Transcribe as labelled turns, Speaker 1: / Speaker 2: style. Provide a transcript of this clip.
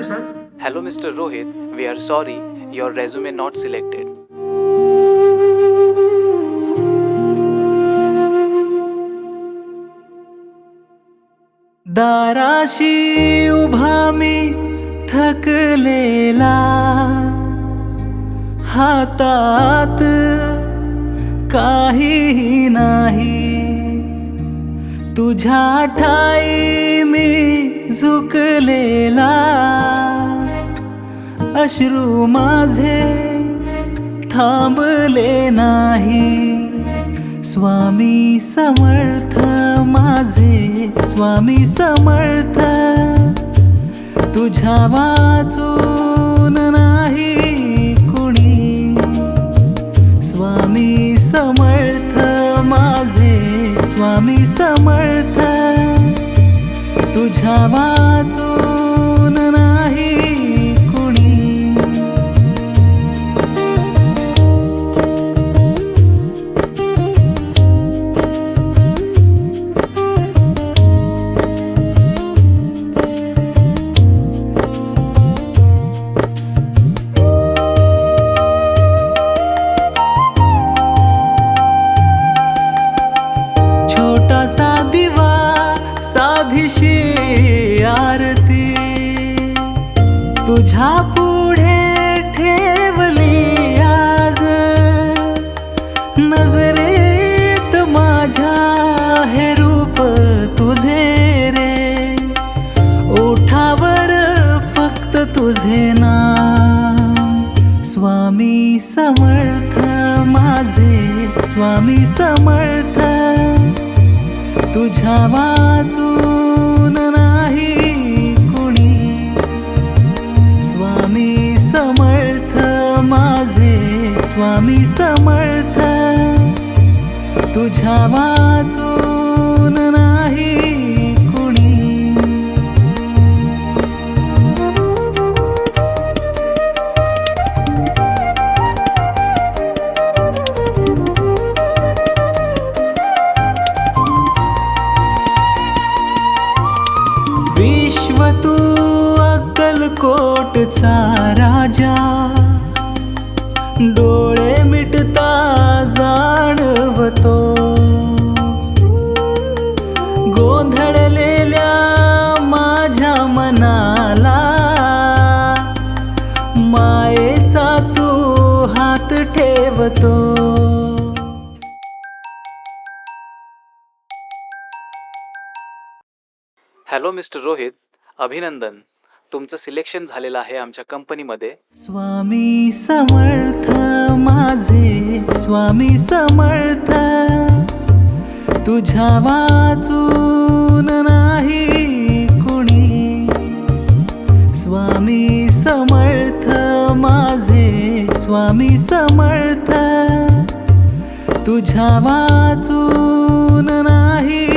Speaker 1: Sir.
Speaker 2: Hello Mr. Rohit, we are sorry, your resume not selected.
Speaker 3: दाराशी उभा मी थकलेला, हातात काही नाही. तुझ्या ठाई मी झुकलेला, अश्रू माझे थांबले नाही. स्वामी समर्थ माझे स्वामी समर्थ, तुझ्या वाचून नाही कुणी. स्वामी समर्थ माझे स्वामी समर्थ, तुझ्या वाचून नाही कुणी. छोटासा दिवा साधीशी आरती, तुझ्या पुढे ठेवली आज. नजरेत माझ्या हे रूप तुझे रे, ओठावर फक्त तुझे नाम. स्वामी समर्थ माझे स्वामी समर्थ, तुझ्या वाचून नाही कुणी. स्वामी समर्थ माझे स्वामी समर्थ, तुझ्या वाचून नाही कुणी. विश्व तू अक्कलकोटचा राजा, डोळे मिटता जाणवतो. गोंधळलेल्या माझ्या मनाला, मायेचा तू हात ठेवतो.
Speaker 2: हॅलो मिस्टर रोहित, अभिनंदन, तुमचं सिलेक्शन झालेलं आहे आमच्या कंपनीमध्ये.
Speaker 3: स्वामी समर्थ माझे स्वामी समर्थ, तुझ्या वाचून नाही कुणी. स्वामी समर्थ माझे स्वामी समर्थ, तुझ्या वाचून नाही